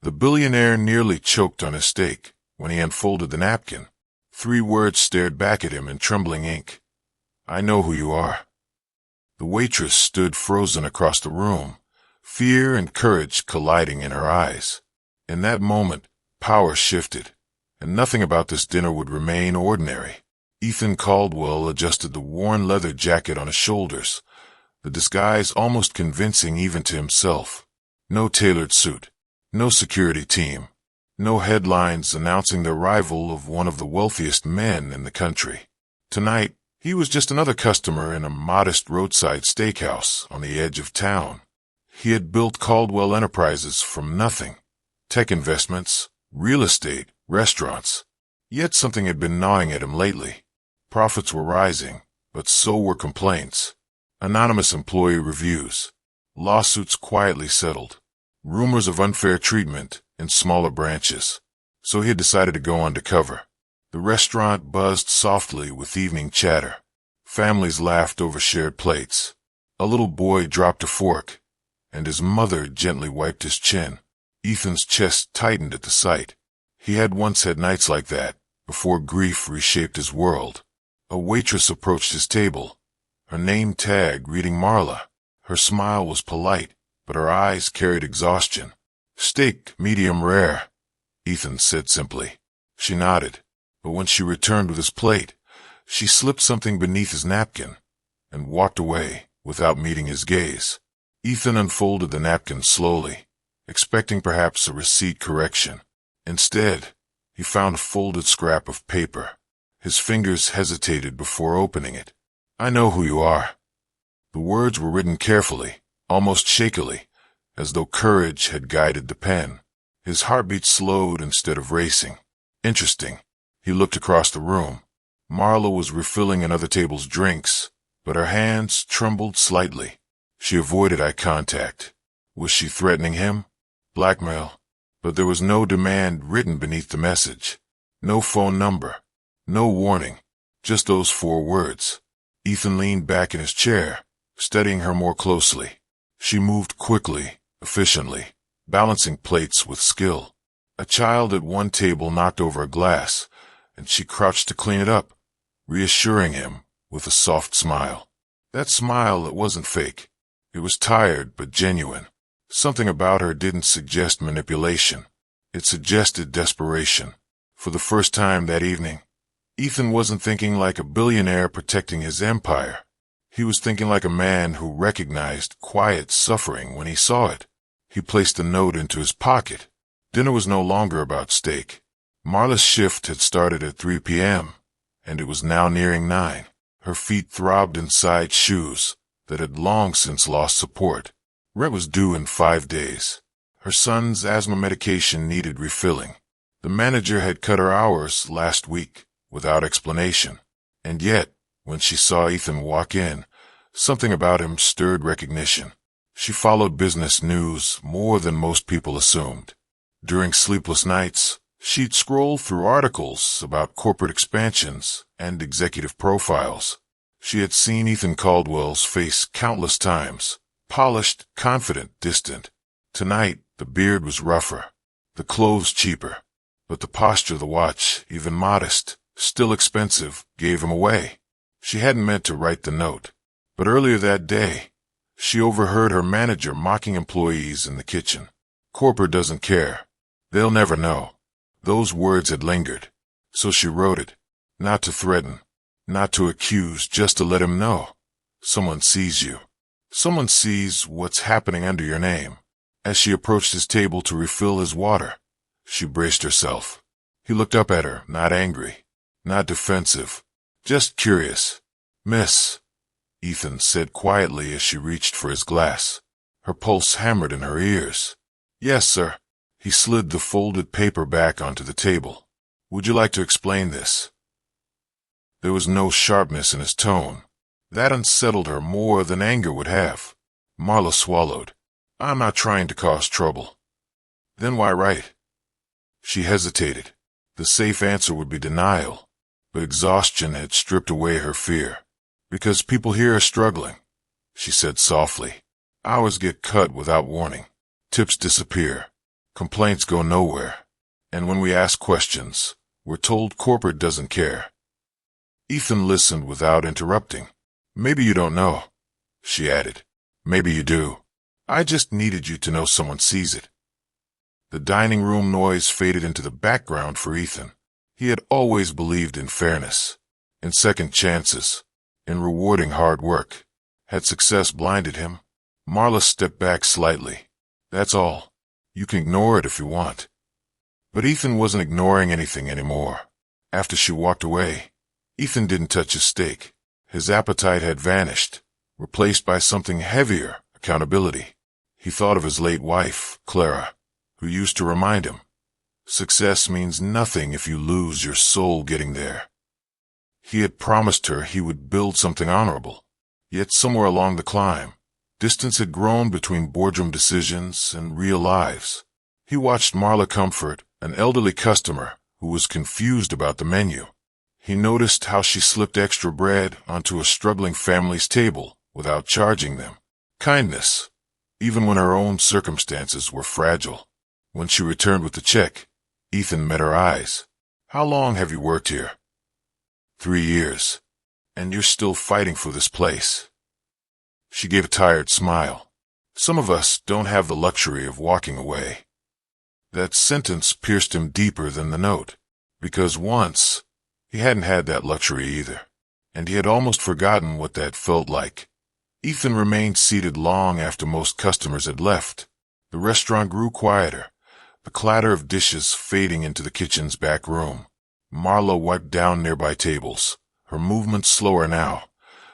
The billionaire nearly choked on his steak when he unfolded the napkin. 3 words stared back at him in trembling ink. "I know who you are." The waitress stood frozen across the room, fear and courage colliding in her eyes. In that moment, power shifted, and nothing about this dinner would remain ordinary. Ethan Caldwell adjusted the worn leather jacket on his shoulders, the disguise almost convincing even to himself. No tailored suit, no security team, no headlines announcing the arrival of one of the wealthiest men in the country. Tonight, he was just another customer in a modest roadside steakhouse on the edge of town. He had built Caldwell Enterprises from nothing. Tech investments, real estate, restaurants. Yet something had been gnawing at him lately. Profits were rising, but so were complaints. Anonymous employee reviews. Lawsuits quietly settled. Rumors of unfair treatment in smaller branches. So he had decided to go undercover. The restaurant buzzed softly with evening chatter. Families laughed over shared plates. A little boy dropped a fork, and his mother gently wiped his chin. Ethan's chest tightened at the sight. He had once had nights like that, before grief reshaped his world. A waitress approached his table, her name tag reading Marla. Her smile was polite, but her eyes carried exhaustion. "Steak, medium rare," Ethan said simply. She nodded, but when she returned with his plate, she slipped something beneath his napkin and walked away without meeting his gaze. Ethan unfolded the napkin slowly, expecting perhaps a receipt correction. Instead, he found a folded scrap of paper. His fingers hesitated before opening it. "I know who you are." The words were written carefully, almost shakily, as though courage had guided the pen. His heartbeat slowed instead of racing. Interesting. He looked across the room. Marla was refilling another table's drinks, but her hands trembled slightly. She avoided eye contact. Was she threatening him? Blackmail? But there was no demand written beneath the message. No phone number. No warning. Just those 4 words. Ethan leaned back in his chair, studying her more closely. She moved quickly, efficiently, balancing plates with skill. A child at one table knocked over a glass, and she crouched to clean it up, reassuring him with a soft smile. That smile, it wasn't fake. It was tired but genuine. Something about her didn't suggest manipulation. It suggested desperation. For the first time that evening, Ethan wasn't thinking like a billionaire protecting his empire. He was thinking like a man who recognized quiet suffering when he saw it. He placed a note into his pocket. Dinner was no longer about steak. Marla's shift had started at 3 p.m., and it was now nearing 9. Her feet throbbed inside shoes that had long since lost support. Rent was due in 5 days. Her son's asthma medication needed refilling. The manager had cut her hours last week without explanation. And yet, when she saw Ethan walk in, something about him stirred recognition. She followed business news more than most people assumed. During sleepless nights, she'd scroll through articles about corporate expansions and executive profiles. She had seen Ethan Caldwell's face countless times, polished, confident, distant. Tonight, the beard was rougher, the clothes cheaper, but the posture, the watch, even modest, still expensive, gave him away. She hadn't meant to write the note, but earlier that day, she overheard her manager mocking employees in the kitchen. "Corporate doesn't care. They'll never know." Those words had lingered, so she wrote it, not to threaten, not to accuse, just to let him know. Someone sees you. Someone sees what's happening under your name. As she approached his table to refill his water, she braced herself. He looked up at her, not angry, not defensive, just curious. "Miss," Ethan said quietly as she reached for his glass. Her pulse hammered in her ears. "Yes, sir." He slid the folded paper back onto the table. "Would you like to explain this?" There was no sharpness in his tone. That unsettled her more than anger would have. Marla swallowed. "I'm not trying to cause trouble." "Then why write?" She hesitated. The safe answer would be denial, but exhaustion had stripped away her fear. "Because people here are struggling," she said softly. "Hours get cut without warning. Tips disappear. Complaints go nowhere. And when we ask questions, we're told corporate doesn't care. Ethan listened without interrupting. Maybe you don't know, she added. Maybe you do. I just needed you to know someone sees it. The dining room noise faded into the background for Ethan. He had always believed in fairness, in second chances, in rewarding hard work. Had success blinded him? Marla stepped back slightly. That's all. You can ignore it if you want. But Ethan wasn't ignoring anything anymore. After she walked away, Ethan didn't touch his steak. His appetite had vanished, replaced by something heavier, accountability. He thought of his late wife, Clara, who used to remind him, success means nothing if you lose your soul getting there. He had promised her he would build something honorable. Yet somewhere along the climb, distance had grown between boardroom decisions and real lives. He watched Marla comfort an elderly customer who was confused about the menu. He noticed how she slipped extra bread onto a struggling family's table without charging them. Kindness, even when her own circumstances were fragile. When she returned with the check, Ethan met her eyes. How long have you worked here? 3 years. And you're still fighting for this place. She gave a tired smile. Some of us don't have the luxury of walking away. That sentence pierced him deeper than the note, because once he hadn't had that luxury either, and he had almost forgotten what that felt like. Ethan remained seated long after most customers had left. The restaurant grew quieter, the clatter of dishes fading into the kitchen's back room. Marla wiped down nearby tables, her movements slower now,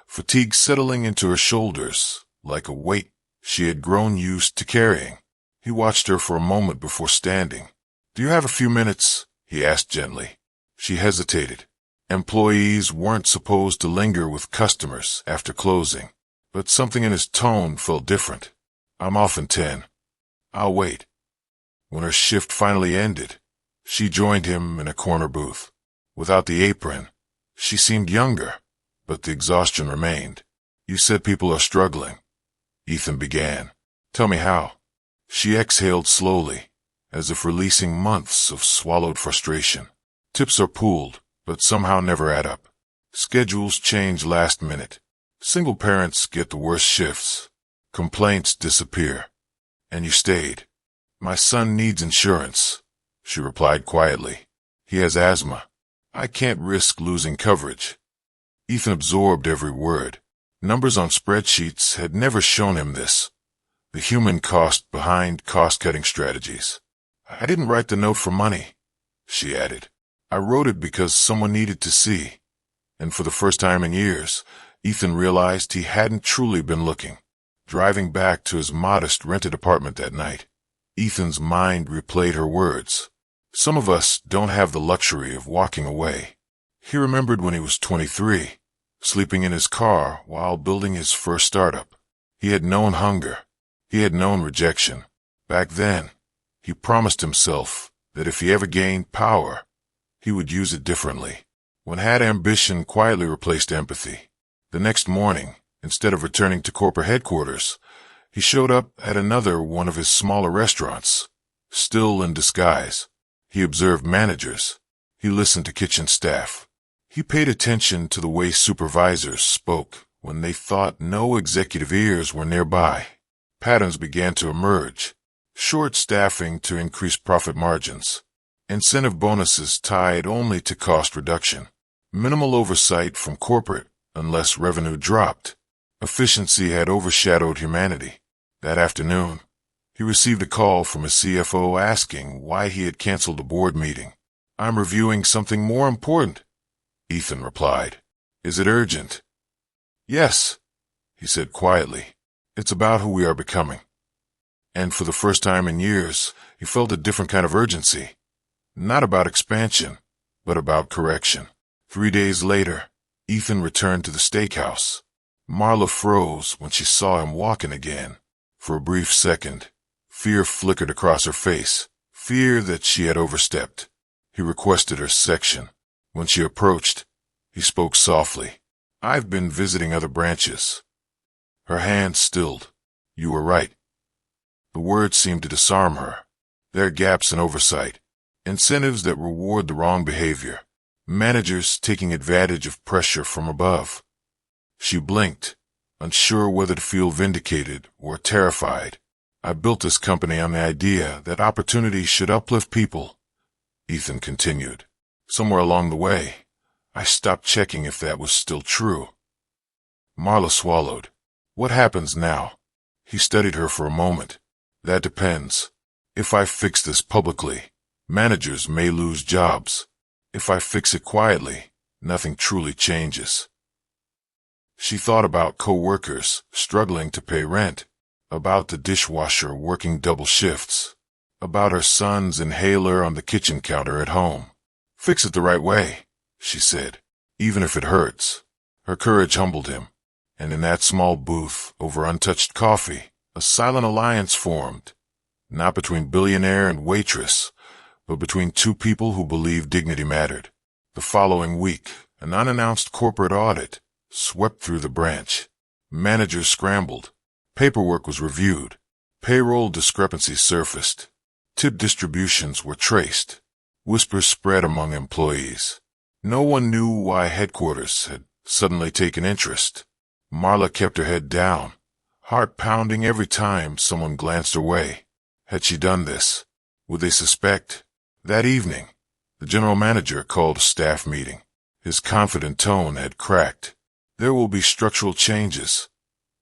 fatigue settling into her shoulders like a weight she had grown used to carrying. He watched her for a moment before standing. Do you have a few minutes? He asked gently. She hesitated. Employees weren't supposed to linger with customers after closing, but something in his tone felt different. I'm off in 10. I'll wait. When her shift finally ended, she joined him in a corner booth. Without the apron, she seemed younger, but the exhaustion remained. You said people are struggling. Ethan began. Tell me how. She exhaled slowly, as if releasing months of swallowed frustration. Tips are pooled, but somehow never add up. Schedules change last minute. Single parents get the worst shifts. Complaints disappear. And you stayed. My son needs insurance, she replied quietly. He has asthma. I can't risk losing coverage. Ethan absorbed every word. Numbers on spreadsheets had never shown him this. The human cost behind cost-cutting strategies. I didn't write the note for money, she added. I wrote it because someone needed to see. And for the first time in years, Ethan realized he hadn't truly been looking. Driving back to his modest rented apartment that night, Ethan's mind replayed her words. Some of us don't have the luxury of walking away. He remembered when he was 23, sleeping in his car while building his first startup. He had known hunger. He had known rejection. Back then, he promised himself that if he ever gained power, he would use it differently. When had ambition quietly replaced empathy? The next morning, instead of returning to corporate headquarters, he showed up at another one of his smaller restaurants, still in disguise. He observed managers. He listened to kitchen staff. He paid attention to the way supervisors spoke when they thought no executive ears were nearby. Patterns began to emerge. Short staffing to increase profit margins. Incentive bonuses tied only to cost reduction. Minimal oversight from corporate unless revenue dropped. Efficiency had overshadowed humanity. That afternoon, he received a call from his CFO asking why he had canceled a board meeting. I'm reviewing something more important, Ethan replied. Is it urgent? Yes, he said quietly. It's about who we are becoming. And for the first time in years, he felt a different kind of urgency. Not about expansion, but about correction. 3 days later, Ethan returned to the steakhouse. Marla froze when she saw him walking again. For a brief second, fear flickered across her face, fear that she had overstepped. He requested her section. When she approached, he spoke softly. I've been visiting other branches. Her hand stilled. You were right. The words seemed to disarm her. There are gaps in oversight, incentives that reward the wrong behavior, managers taking advantage of pressure from above. She blinked, unsure whether to feel vindicated or terrified. I built this company on the idea that opportunity should uplift people, Ethan continued. Somewhere along the way, I stopped checking if that was still true. Marla swallowed. What happens now? He studied her for a moment. That depends. If I fix this publicly, managers may lose jobs. If I fix it quietly, nothing truly changes. She thought about co-workers struggling to pay rent, about the dishwasher working double shifts, about her son's inhaler on the kitchen counter at home. Fix it the right way, she said, even if it hurts. Her courage humbled him, and in that small booth over untouched coffee, a silent alliance formed, not between billionaire and waitress, but between two people who believed dignity mattered. The following week, an unannounced corporate audit swept through the branch. Managers scrambled. Paperwork was reviewed. Payroll discrepancies surfaced. Tip distributions were traced. Whispers spread among employees. No one knew why headquarters had suddenly taken interest. Marla kept her head down, heart pounding every time someone glanced her way. Had she done this? Would they suspect? That evening, the general manager called a staff meeting. His confident tone had cracked. There will be structural changes,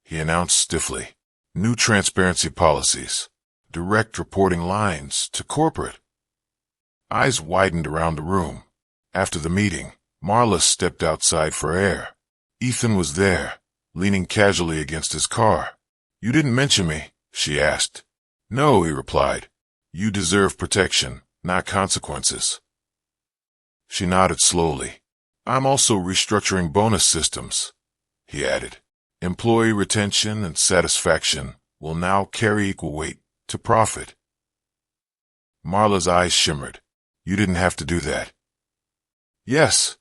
he announced stiffly. New transparency policies, direct reporting lines to corporate. Eyes widened around the room. After the meeting, Marla stepped outside for air. Ethan was there, leaning casually against his car. You didn't mention me, she asked. No, he replied. You deserve protection, not consequences. She nodded slowly. I'm also restructuring bonus systems, he added. Employee retention and satisfaction will now carry equal weight to profit. Marla's eyes shimmered. You didn't have to do that. Yes,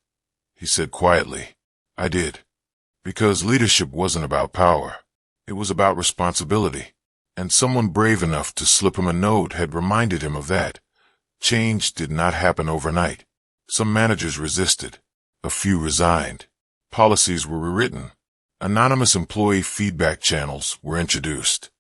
he said quietly. I did. Because leadership wasn't about power. It was about responsibility. And someone brave enough to slip him a note had reminded him of that. Change did not happen overnight. Some managers resisted. A few resigned. Policies were rewritten. Anonymous employee feedback channels were introduced.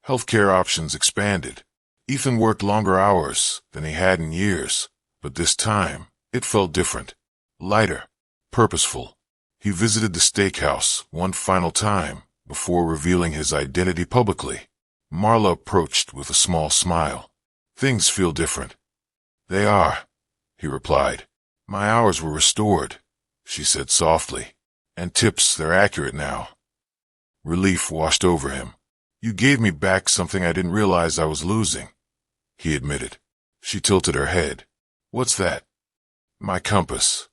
Healthcare options expanded. Ethan worked longer hours than he had in years, but this time it felt different. Lighter. Purposeful. He visited the steakhouse one final time before revealing his identity publicly. Marla approached with a small smile. Things feel different. They are, he replied. My hours were restored, she said softly. And tips, they're accurate now. Relief washed over him. You gave me back something I didn't realize I was losing, he admitted. She tilted her head. What's that? My compass.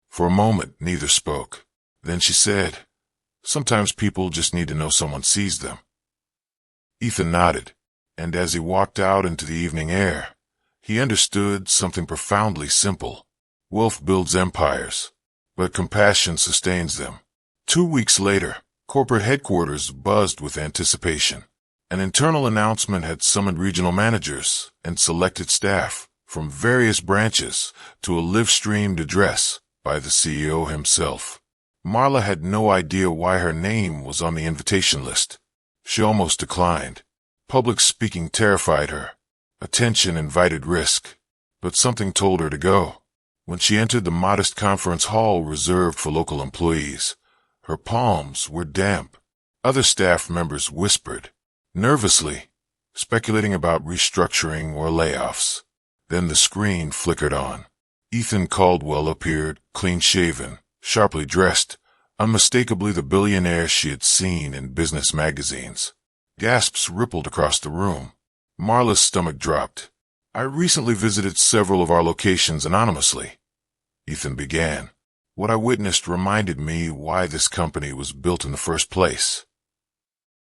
For a moment, neither spoke. Then she said, sometimes people just need to know someone sees them. Ethan nodded, and as he walked out into the evening air, he understood something profoundly simple. Wealth builds empires, but compassion sustains them. 2 weeks later, corporate headquarters buzzed with anticipation. An internal announcement had summoned regional managers and selected staff from various branches to a live-streamed address by the CEO himself. Marla had no idea why her name was on the invitation list. She almost declined. Public speaking terrified her. Attention invited risk. But something told her to go. When she entered the modest conference hall reserved for local employees, her palms were damp. Other staff members whispered, nervously, speculating about restructuring or layoffs. Then the screen flickered on. Ethan Caldwell appeared, clean-shaven, sharply dressed, unmistakably the billionaire she had seen in business magazines. Gasps rippled across the room. Marla's stomach dropped. I recently visited several of our locations anonymously, Ethan began. What I witnessed reminded me why this company was built in the first place.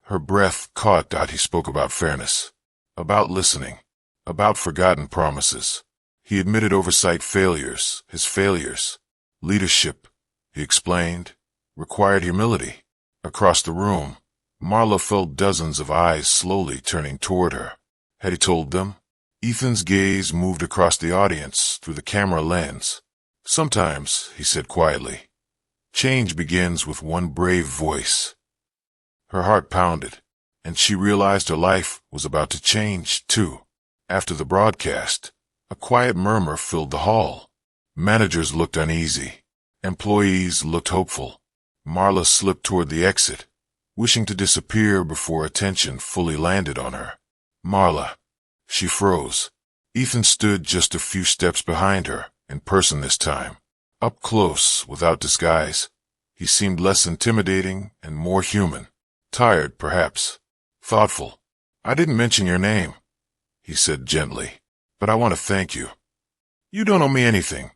Her breath caught. He spoke about fairness, about listening, about forgotten promises. He admitted oversight failures, his failures. Leadership, he explained, required humility. Across the room, Marla felt dozens of eyes slowly turning toward her. Had he told them? Ethan's gaze moved across the audience through the camera lens. Sometimes, he said quietly, change begins with one brave voice. Her heart pounded, and she realized her life was about to change, too. After the broadcast, a quiet murmur filled the hall. Managers looked uneasy. Employees looked hopeful. Marla slipped toward the exit, wishing to disappear before attention fully landed on her. Marla. She froze. Ethan stood just a few steps behind her, in person this time. Up close, without disguise. He seemed less intimidating and more human. Tired, perhaps. Thoughtful. I didn't mention your name, he said gently, but I want to thank you. You don't owe me anything,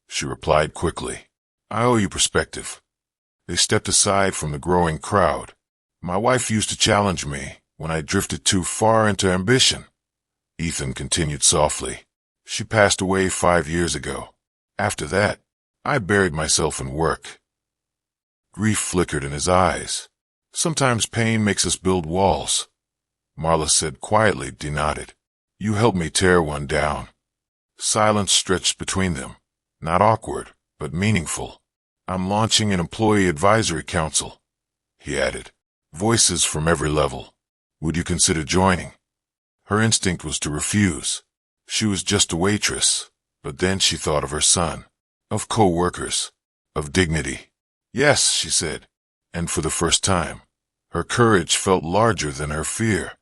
she replied quickly. I owe you perspective. They stepped aside from the growing crowd. My wife used to challenge me when I drifted too far into ambition. Ethan continued softly. She passed away 5 years ago. After that, I buried myself in work. Grief flickered in his eyes. Sometimes pain makes us build walls. Marla said quietly. He nodded. You helped me tear one down. Silence stretched between them. Not awkward, but meaningful. I'm launching an employee advisory council, he added. Voices from every level. Would you consider joining? Her instinct was to refuse. She was just a waitress, but then she thought of her son, of co-workers, of dignity. Yes, she said, and for the first time, her courage felt larger than her fear.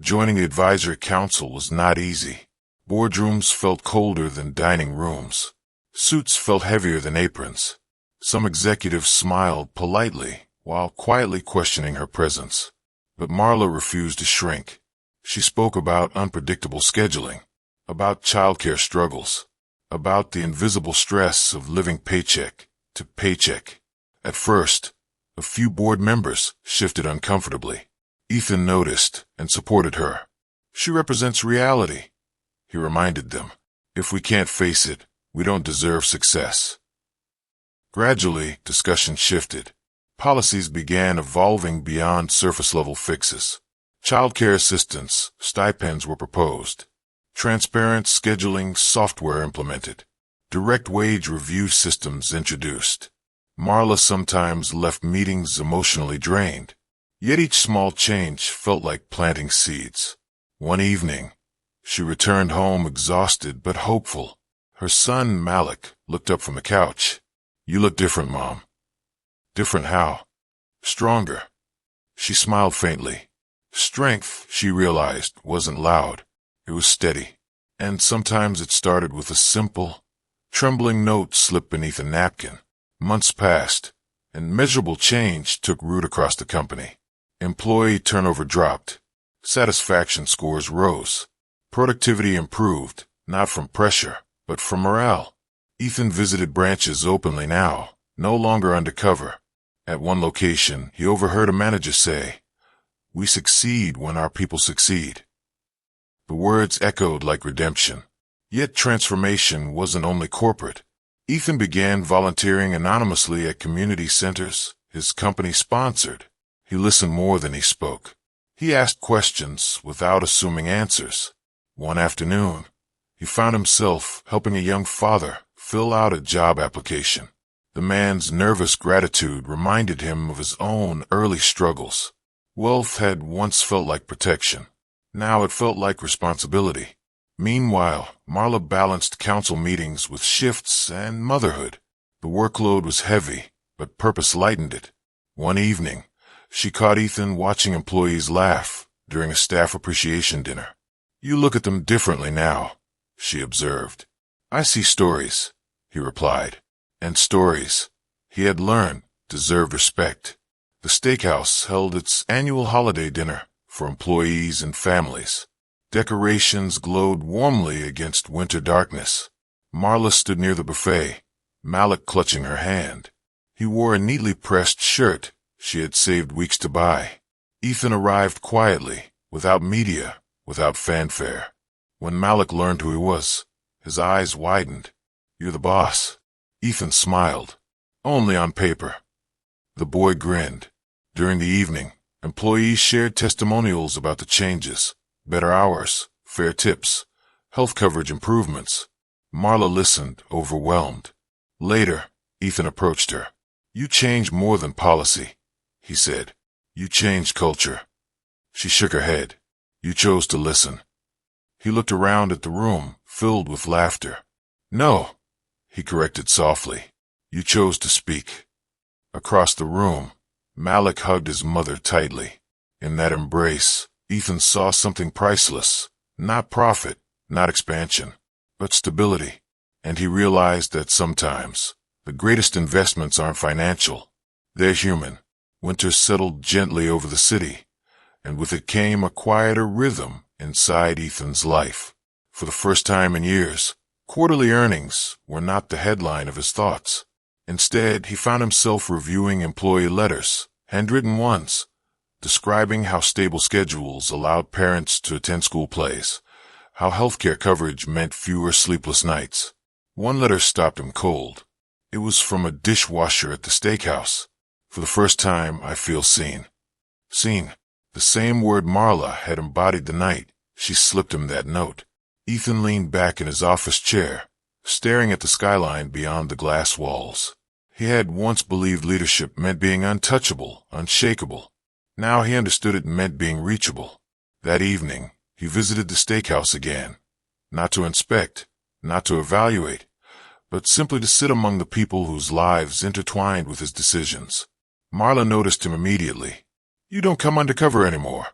Joining the advisory council was not easy. Boardrooms felt colder than dining rooms. Suits felt heavier than aprons. Some executives smiled politely while quietly questioning her presence. But Marla refused to shrink. She spoke about unpredictable scheduling, about childcare struggles, about the invisible stress of living paycheck to paycheck. At first, a few board members shifted uncomfortably. Ethan noticed and supported her. She represents reality, he reminded them. If we can't face it, we don't deserve success. Gradually, discussion shifted. Policies began evolving beyond surface-level fixes. Childcare assistance, stipends were proposed. Transparent scheduling software implemented. Direct wage review systems introduced. Marla sometimes left meetings emotionally drained. Yet each small change felt like planting seeds. One evening, she returned home exhausted but hopeful. Her son, Malik, looked up from the couch. You look different, Mom. Different how? Stronger. She smiled faintly. Strength, she realized, wasn't loud. It was steady. And sometimes it started with a simple, trembling note slipped beneath a napkin. Months passed, and measurable change took root across the company. Employee turnover dropped. Satisfaction scores rose. Productivity improved, not from pressure, but from morale. Ethan visited branches openly now, no longer undercover. At one location, he overheard a manager say, "We succeed when our people succeed." The words echoed like redemption. Yet transformation wasn't only corporate. Ethan began volunteering anonymously at community centers his company sponsored. He listened more than he spoke. He asked questions without assuming answers. One afternoon, he found himself helping a young father fill out a job application. The man's nervous gratitude reminded him of his own early struggles. Wealth had once felt like protection. Now it felt like responsibility. Meanwhile, Marla balanced council meetings with shifts and motherhood. The workload was heavy, but purpose lightened it. One evening, she caught Ethan watching employees laugh during a staff appreciation dinner. You look at them differently now, she observed. I see stories, he replied. And stories, he had learned, deserved respect. The steakhouse held its annual holiday dinner for employees and families. Decorations glowed warmly against winter darkness. Marla stood near the buffet, Malik clutching her hand. He wore a neatly pressed shirt she had saved weeks to buy. Ethan arrived quietly, without media, without fanfare. When Malik learned who he was, his eyes widened. You're the boss. Ethan smiled. Only on paper. The boy grinned. During the evening, employees shared testimonials about the changes. Better hours, fair tips, Health coverage improvements. Marla listened, overwhelmed. Later, Ethan approached her. You changed more than policy, he said. You changed culture. She shook her head. You chose to listen. He looked around at the room, filled with laughter. No, he corrected softly. You chose to speak. Across the room, Malik hugged his mother tightly. In that embrace, Ethan saw something priceless. Not profit, not expansion, but stability. And he realized that sometimes the greatest investments aren't financial. They're human. Winter settled gently over the city, and with it came a quieter rhythm inside Ethan's life. For the first time in years, quarterly earnings were not the headline of his thoughts. Instead, he found himself reviewing employee letters, handwritten ones, describing how stable schedules allowed parents to attend school plays, how healthcare coverage meant fewer sleepless nights. One letter stopped him cold. It was from a dishwasher at the steakhouse. For the first time, I feel seen. Seen. The same word Marla had embodied the night she slipped him that note. Ethan leaned back in his office chair, staring at the skyline beyond the glass walls. He had once believed leadership meant being untouchable, unshakable. Now he understood it meant being reachable. That evening, he visited the steakhouse again. Not to inspect, not to evaluate, but simply to sit among the people whose lives intertwined with his decisions. Marla noticed him immediately. You don't come undercover anymore,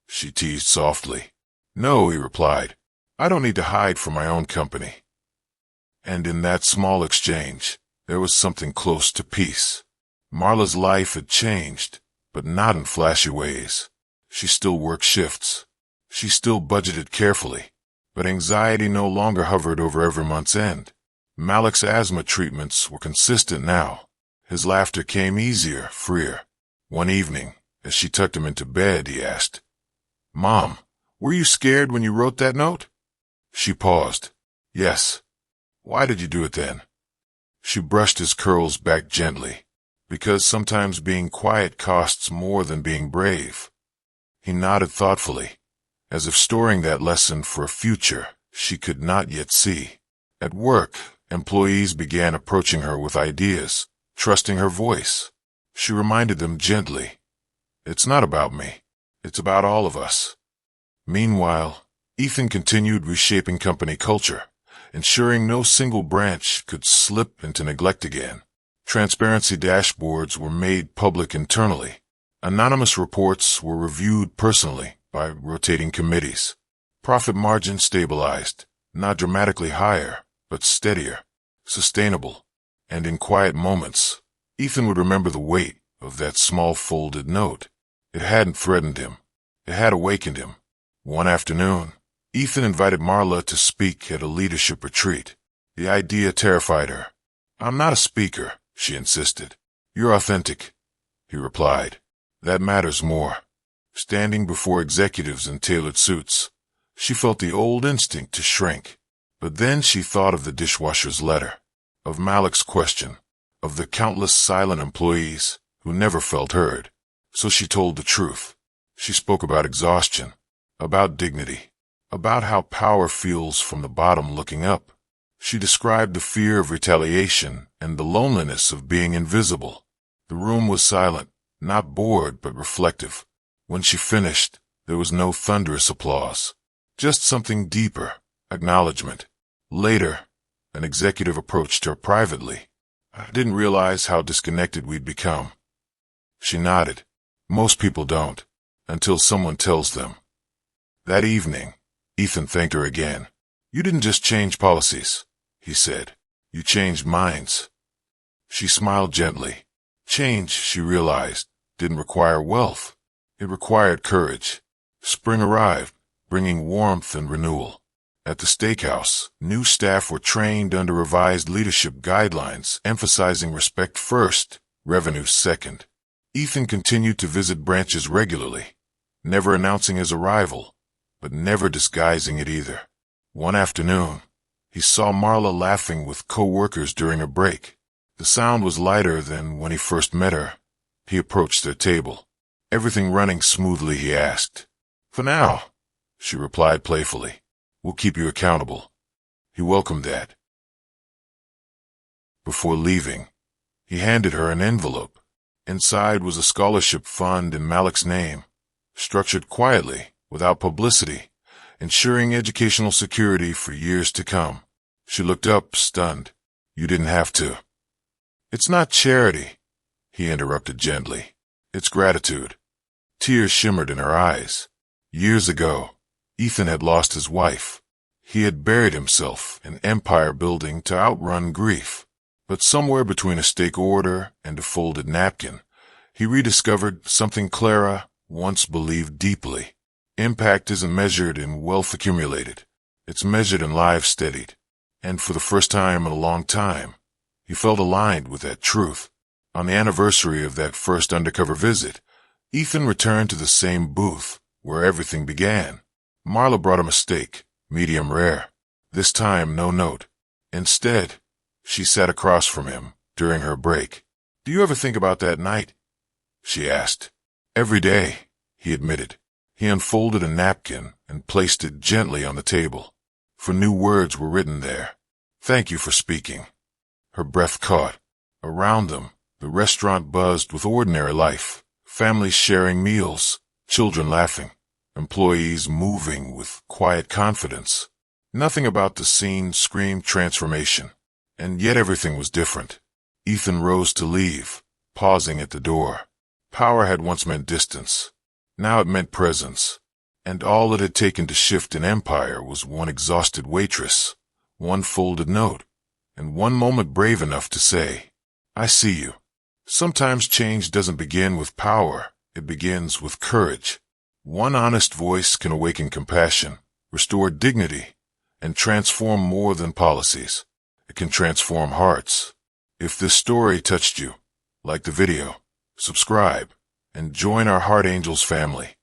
she teased softly. No, he replied. I don't need to hide from my own company. And in that small exchange, there was something close to peace. Marla's life had changed, but not in flashy ways. She still worked shifts. She still budgeted carefully, but anxiety no longer hovered over every month's end. Malik's asthma treatments were consistent now. His laughter came easier, freer. One evening, as she tucked him into bed, he asked, Mom, were you scared when you wrote that note? She paused. Yes. Why did you do it then? She brushed his curls back gently. Because sometimes being quiet costs more than being brave. He nodded thoughtfully, as if storing that lesson for a future she could not yet see. At work, employees began approaching her with ideas, trusting her voice. She reminded them gently, It's not about me. It's about all of us. Meanwhile, Ethan continued reshaping company culture, ensuring no single branch could slip into neglect again. Transparency dashboards were made public internally. Anonymous reports were reviewed personally by rotating committees. Profit margins stabilized, not dramatically higher, but steadier, sustainable. And in quiet moments, Ethan would remember the weight of that small folded note. It hadn't threatened him. It had awakened him. One afternoon, Ethan invited Marla to speak at a leadership retreat. The idea terrified her. I'm not a speaker, she insisted. You're authentic, he replied. That matters more. Standing before executives in tailored suits, she felt the old instinct to shrink. But then she thought of the dishwasher's letter, of Malik's question, of the countless silent employees who never felt heard. So she told the truth. She spoke about exhaustion, about dignity, about how power feels from the bottom looking up. She described the fear of retaliation and the loneliness of being invisible. The room was silent, not bored but reflective. When she finished, there was no thunderous applause, just something deeper, acknowledgement. Later, an executive approached her privately. I didn't realize how disconnected we'd become. She nodded. Most people don't, until someone tells them. That evening, Ethan thanked her again. You didn't just change policies, he said. You changed minds. She smiled gently. Change, she realized, didn't require wealth. It required courage. Spring arrived, bringing warmth and renewal. At the steakhouse, new staff were trained under revised leadership guidelines emphasizing respect first, revenue second. Ethan continued to visit branches regularly, never announcing his arrival, but never disguising it either. One afternoon, he saw Marla laughing with co-workers during a break. The sound was lighter than when he first met her. He approached their table. Everything running smoothly, he asked. For now, she replied playfully. We'll keep you accountable." He welcomed that. Before leaving, he handed her an envelope. Inside was a scholarship fund in Malik's name, structured quietly, without publicity, ensuring educational security for years to come. She looked up, stunned. "You didn't have to." "It's not charity," he interrupted gently. "It's gratitude." Tears shimmered in her eyes. Years ago, Ethan had lost his wife. He had buried himself in empire building to outrun grief. But somewhere between a steak order and a folded napkin, he rediscovered something Clara once believed deeply. Impact isn't measured in wealth accumulated. It's measured in lives steadied. And for the first time in a long time, he felt aligned with that truth. On the anniversary of that first undercover visit, Ethan returned to the same booth where everything began. Marla brought him a steak, medium rare. This time, no note. Instead, she sat across from him during her break. "Do you ever think about that night?" she asked. "Every day," he admitted. He unfolded a napkin and placed it gently on the table. For new words were written there. "Thank you for speaking." Her breath caught. Around them, the restaurant buzzed with ordinary life. Families sharing meals, children laughing, employees moving with quiet confidence. Nothing about the scene screamed transformation. And yet everything was different. Ethan rose to leave, pausing at the door. Power had once meant distance. Now it meant presence. And all it had taken to shift an empire was one exhausted waitress, one folded note, and one moment brave enough to say, "I see you." Sometimes change doesn't begin with power. It begins with courage. One honest voice can awaken compassion, restore dignity, and transform more than policies. It can transform hearts. If this story touched you, like the video, subscribe, and join our Heart Angels family.